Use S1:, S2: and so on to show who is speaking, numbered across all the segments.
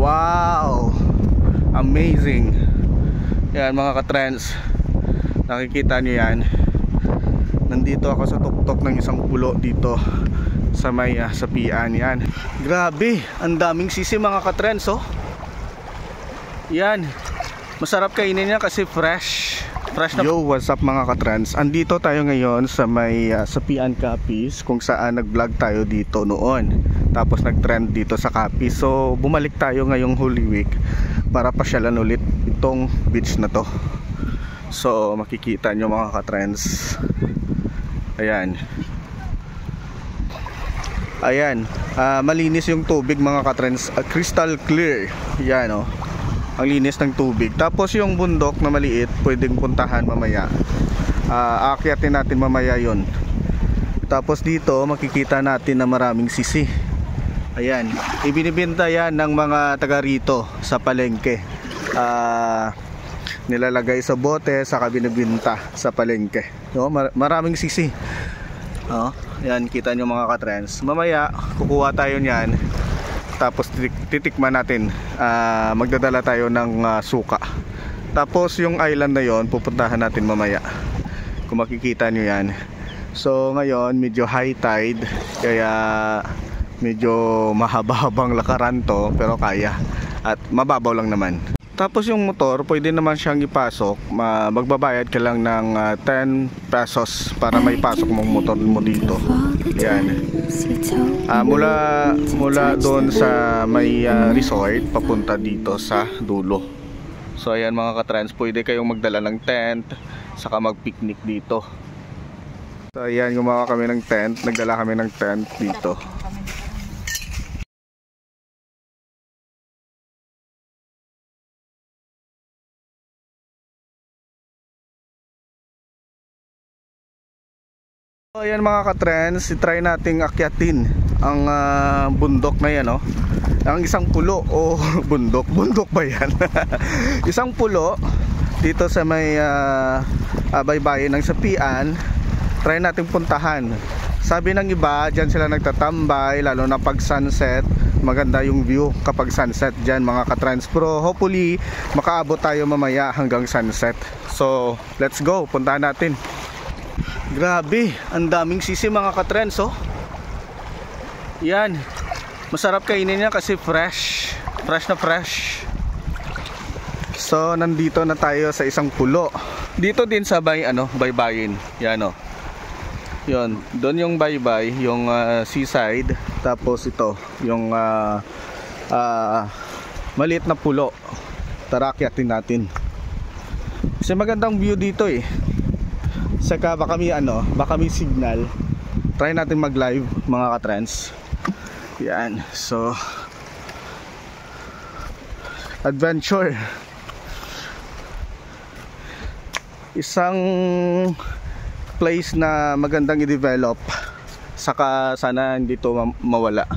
S1: Wow, amazing. Yan mga ka-trends, nakikita nyo yan. Nandito ako sa tuktok ng isang pulo dito sa may sapian. Yan, grabe, ang daming sisi mga ka-trends, oh. Yan, masarap kainin niya kasi fresh na. Yo, what's up mga ka-trends? Andito tayo ngayon sa may sapian Capiz, kung saan nag-vlog tayo dito noon. Tapos nag-trend dito sa Capiz. So bumalik tayo ngayong Holy Week para pasyalan ulit itong beach na to. So makikita nyo mga ka-trends. Ayan. Ayan, malinis yung tubig mga ka-trends, crystal clear. Yan, oh. Ang linis ng tubig. Tapos yung bundok na maliit, pwedeng puntahan mamaya. Aakyatin natin mamaya yon. Tapos dito makikita natin na maraming sisi. Ayan, ibinibenta yan ng mga taga rito sa palengke. Nilalagay sa bote, saka binibenta sa palengke, no? Maraming sisi. Yan, kita nyo mga ka-trends. Mamaya kukuha tayo nyan, tapos titikman natin. Magdadala tayo ng suka. Tapos yung island na yon pupuntahan natin mamaya, kung makikita nyo yan. So ngayon medyo high tide, kaya medyo mahaba-habang lakaran to, pero kaya. At mababaw lang naman. Tapos yung motor, pwede naman siyang ipasok. Magbabayad ka lang ng 10 pesos para may pasok mong motor mo dito. Yan. Mula doon sa may resort papunta dito sa dulo. So ayan mga ka-trends, pwede kayong magdala ng tent, saka mag-picnic dito. So ayan, gumawa kami ng tent, nagdala kami ng tent dito. So ayan mga ka-trends, try nating akyatin ang bundok na yan, oh. Ang isang pulo o bundok ba yan? Isang pulo dito sa may baybayin ng sapian. Try nating puntahan. Sabi ng iba, dyan sila nagtatambay, lalo na pag sunset. Maganda yung view kapag sunset dyan mga ka-trends. Pero hopefully makaabot tayo mamaya hanggang sunset. So let's go, puntahan natin. Grabe, ang daming sisi mga ka-trends, oh. Yan, masarap kainin niya kasi fresh na fresh. So nandito na tayo sa isang pulo. Dito din sa baybayin. Yan, oh. Yun, doon yung baybay, yung seaside. Tapos ito, yung maliit na pulo. Tara, akyatin natin. Kasi magandang view dito, eh. Saka baka may signal. Try natin mag live mga ka-trends. Yan, so adventure. Isang place na magandang i-develop. Saka sana hindi to mawala.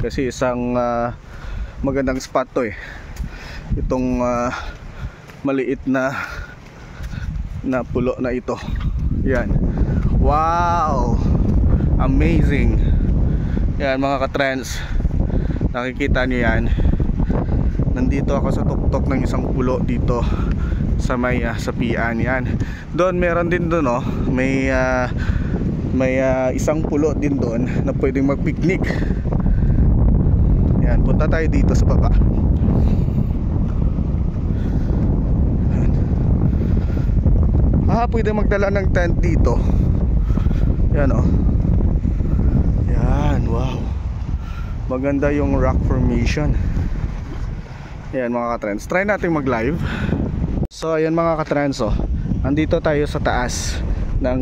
S1: Kasi isang magandang spot to, eh. Itong maliit na pulo na ito. Yan. Wow, amazing. Yan mga ka-trends, nakikita nyo yan. Nandito ako sa tuktok ng isang pulo dito sa may sapian. Yan. Doon meron din doon, oh. May isang pulo din doon na pwedeng mag-picnic. Yan, punta tayo dito sa baba. Pwede magdala ng tent dito. Yan, oh. Yan, wow. Maganda yung rock formation. Yan mga ka-trends, try natin mag live. So ayan mga ka-trends, oh. Andito tayo sa taas ng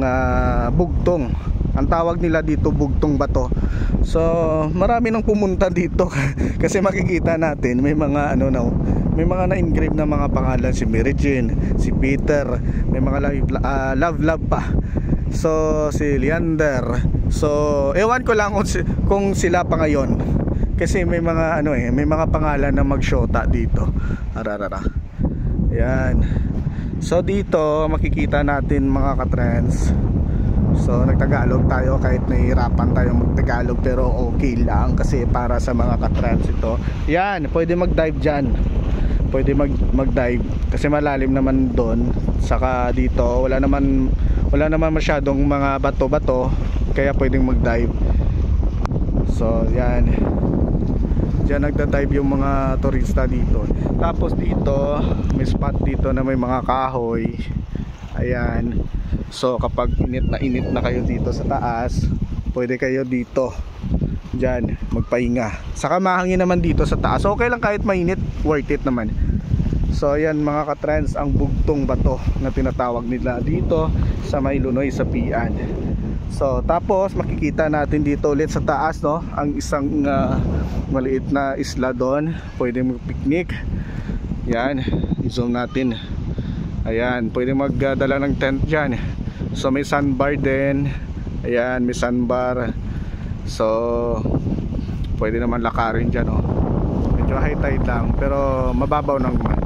S1: bugtong. Ang tawag nila dito bugtong bato. So marami nang pumunta dito kasi makikita natin may mga may mga na-engrave na mga pangalan, si Mary Jane, si Peter, may mga love pa. So si Leander. So ewan ko lang kung sila pa ngayon. Kasi may mga may mga pangalan na magshota dito. Ararara. Yan. So dito makikita natin mga ka-trends. So nagtagalog tayo kahit nahihirapan tayo magtagalog, pero okay lang kasi para sa mga katrans ito. Yan, pwede mag-dive dyan. Pwede mag-dive kasi malalim naman doon. Saka dito wala naman masyadong mga bato-bato, kaya pwedeng mag-dive. So yan, diyan nagda-dive yung mga turista dito. Tapos dito may spot dito na may mga kahoy. Ayan. So kapag init na kayo dito sa taas, pwede kayo dito diyan magpahinga. Saka mahangin naman dito sa taas. Okay lang kahit mainit, worth it naman. So ayan mga katrans, ang bugtong bato na tinatawag nila dito sa May Lunoy sa Pian. So tapos makikita natin dito ulit sa taas, no, ang isang maliit na isla doon. Pwede mag-picnic. Yan, i-zoom natin. Ayan, pwede magdala ng tent dyan. So may sandbar din. Ayan, may sandbar. So pwede naman lakarin dyan, oh. Medyo high tide lang, pero mababaw naman.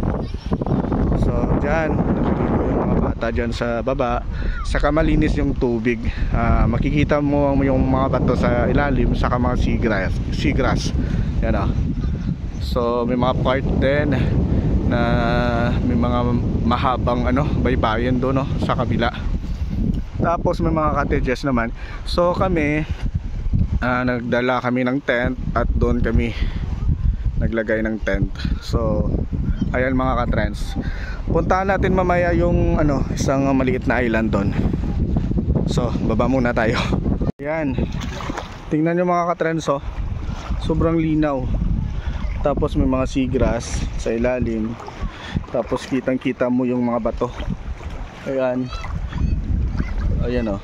S1: So dyan, naliligo yung mga bata dyan sa baba. Saka malinis yung tubig. Makikita mo yung mga bato sa ilalim, saka mga seagrass. Yan, oh. So may mga part din na may mga mahabang baybayin doon, no, sa kabila. Tapos may mga cottages naman. So kami nagdala kami ng tent at doon kami naglagay ng tent. So ayan mga katrans, puntahan natin mamaya yung isang maliit na island doon. So baba muna tayo. Ayan, tingnan nyo mga katrans, oh. Sobrang linaw. Tapos may mga seagrass sa ilalim. Tapos kitang kita mo yung mga bato. Ayan. Ayan, oh.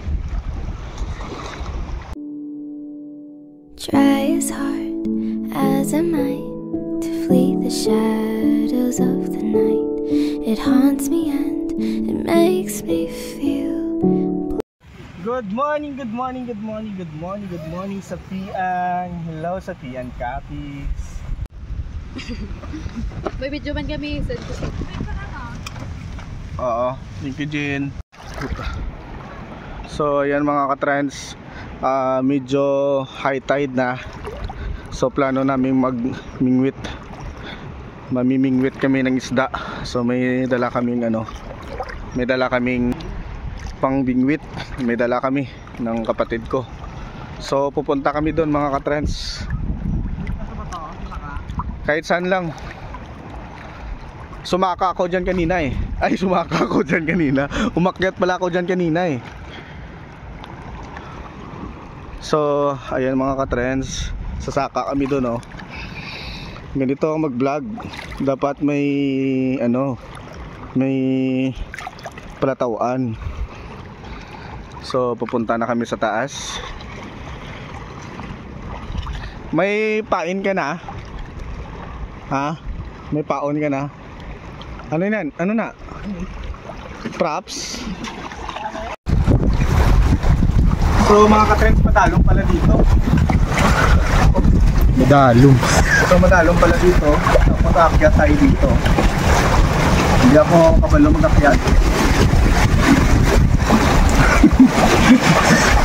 S2: Try as hard as I might to flee the shadows of the night. It haunts me and it makes me feel.
S1: Good morning, good morning, good morning, good morning, good morning sa Pian. Hello sa Pian Capiz.
S3: May video man kami.
S1: Oo, thank you Jin. So ayan mga katrans, medyo high tide na. So plano namin mamimingwit kami ng isda. So may dala kaming pangbingwit. May dala kami ng kapatid ko. So pupunta kami doon mga katrans. Kahit saan lang. Sumaka ako dyan kanina eh. Umakyat pala ako dyan kanina eh. So ayan mga katrends, sasaka kami doon, oh. Ganito ako mag-vlog. Dapat may may palatawan. So pupunta na kami sa taas. May pain ka na? Ha? May paon ka na? Ano yan? Ano na? Props? So mga katrends, madalong pala dito. So madalong pala dito. Mag-aakyat tayo dito. Hindi ako kabalo mag-aakyat.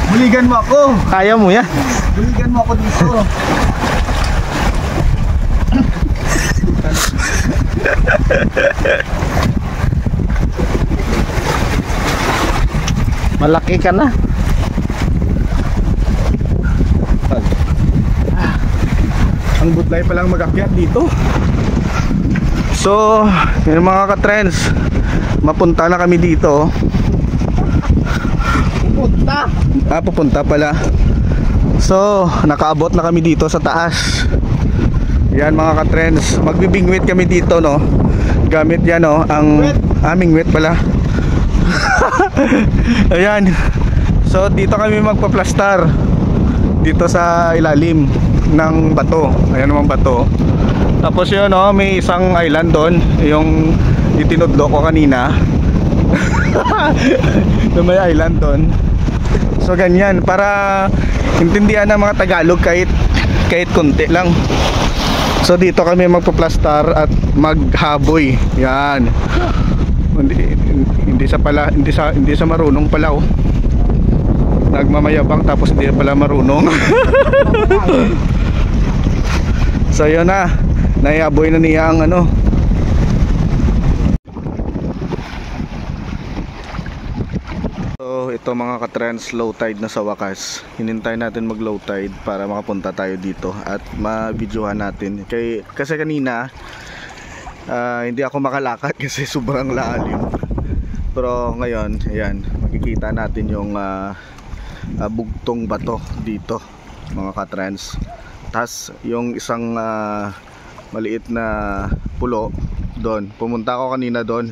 S1: Buligan mo ako.
S4: Kaya mo yan.
S1: Buligan mo ako dito.
S4: Malaki ka na.
S1: Ang butlay palang mag-akyat dito. So yung mga katrends, mapunta na kami dito. Pupunta pala. So nakaabot na kami dito sa taas. Yan mga katrends, magbibingwit kami dito, no. Gamit yan, no, ang aming wet pala. Ayan. So dito kami magpa-plastar dito sa ilalim ng bato. Ayan naman bato. Tapos yun, no, may isang island doon, yung itinudlo ko kanina. May island doon. So ganyan, para intindihan ng mga Tagalog kahit konti lang. So dito kami magpa-plastar at maghaboy. Yan. Hindi sa marunong pala, oh. nagmamayabang tapos hindi pala marunong. So yun na, naiaboy na niya ang ano. So ito mga ka-trends, low tide na sa wakas. Hinintay natin mag low tide para makapunta tayo dito at ma-videohan natin. Kasi kanina hindi ako makalakad kasi sobrang lalim. Pero ngayon, ayan, makikita natin yung bugtong bato dito mga ka-trends. Tas yung isang maliit na pulo doon. Pumunta ako kanina doon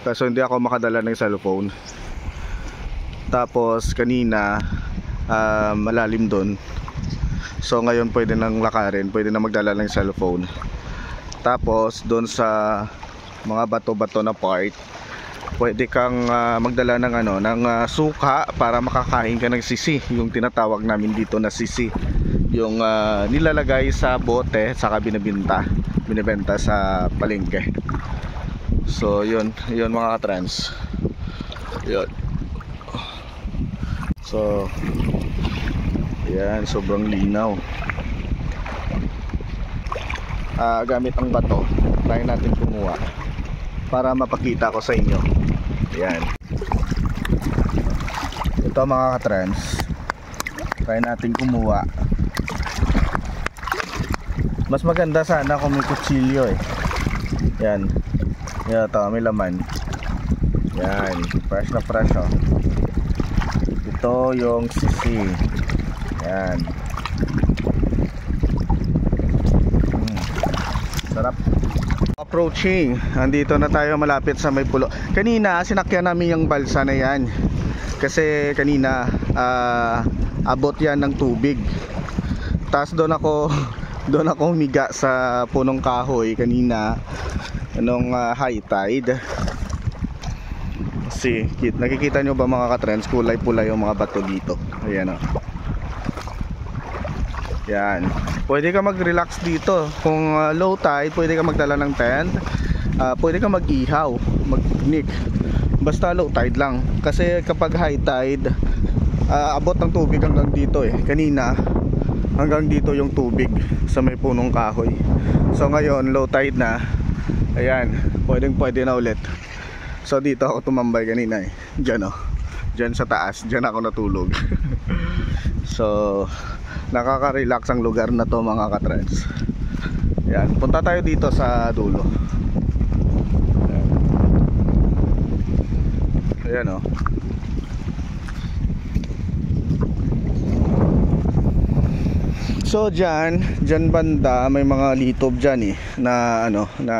S1: kaso hindi ako makadala ng cellphone. Tapos kanina malalim doon. So ngayon pwede nang lakarin, pwede na magdala ng cellphone. Tapos doon sa mga bato-bato na part, pwede kang magdala ng ano, ng suka para makakain ka ng sisi, yung tinatawag namin dito na sisi. Yung nilalagay sa bote saka binibenta sa palengke. So yun mga ka-trends. Yun. So yan, sobrang linaw. Gamit ang bato, try natin kumuha para mapakita ko sa inyo. Yan. Ito mga ka-trends, try natin kumuha. Mas maganda sana kung may kutsilyo eh. Yan. Yan ito, may laman. Yan, fresh na fresh oh. Ito yung sisi. Yan. Sarap. Approaching. Andito na tayo malapit sa may pulo. Kanina sinakyan namin yung balsa na yan. Kasi kanina abot yan ng tubig. Tapos doon ako humiga sa punong kahoy kanina nung high tide. See, nakikita nyo ba mga ka-trends, kulay pula yung mga bato dito. Ayan o. Yan. Pwede ka mag-relax dito. Kung low tide, pwede ka magdala ng tent. Pwede ka mag-ihaw, mag-picnic. Basta low tide lang. Kasi kapag high tide, abot ng tubig hanggang dito eh. Kanina, hanggang dito yung tubig sa may punong kahoy. So ngayon, low tide na. Ayan, pwede na ulit. So dito ako tumambay kanina eh. Diyan oh. Diyan sa taas, diyan ako natulog. So nakaka-relax ang lugar na to mga ka-trends. Yan, punta tayo dito sa dulo. Ayan oh. So dyan banda may mga litob dyan eh, na ano, na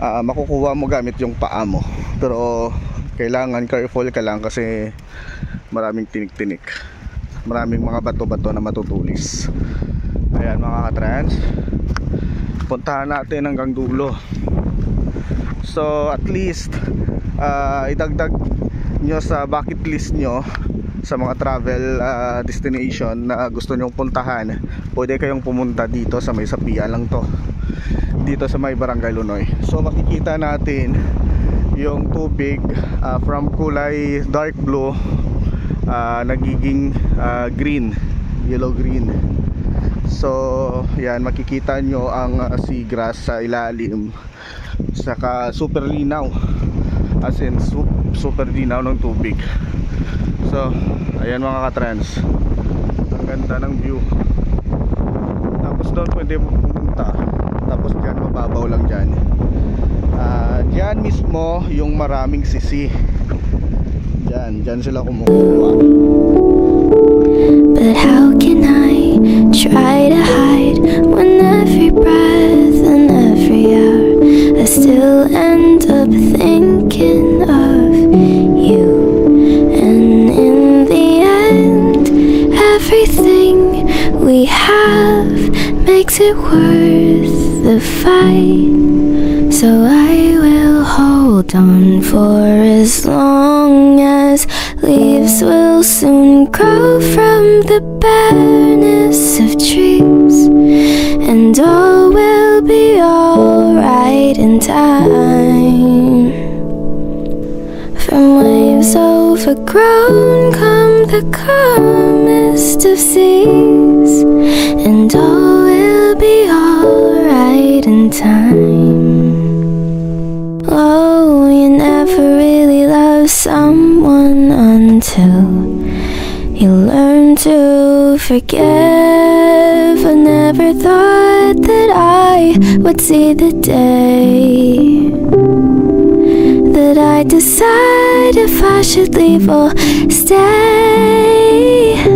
S1: makukuha mo gamit yung paa mo. Pero kailangan careful ka lang kasi maraming tinik-tinik, maraming mga bato-bato na matutulis. Ayan mga ka-trends, puntahan natin hanggang dulo. So at least idagdag nyo sa bucket list nyo sa mga travel destination na gusto nyong puntahan. Pwede kayong pumunta dito sa may Sapia lang to, dito sa may Barangay Lunoy. So makikita natin yung tubig from kulay dark blue nagiging green, yellow green. So yan, makikita nyo ang seagrass sa ilalim, saka super linaw, as in super linaw ng tubig. So ayan mga ka-trends, ang ganda ng view. Tapos doon pwede pumunta. Tapos dyan mababaw lang dyan. Dyan mismo yung maraming sisi. Dyan sila kumukuha.
S2: But how can I try to hide when every breath and every hour I still end up thinking of you? And in the end, everything we have makes it worth the fight. So I will hold on for as long as leaves will soon grow from the bareness of trees, and all will be alright in time. From waves over overgrown come the calmest of seas, and all will be alright in time. Oh, you never really love someone until you learn to forgive. I never thought that I would see the day that I decide if I should leave or stay.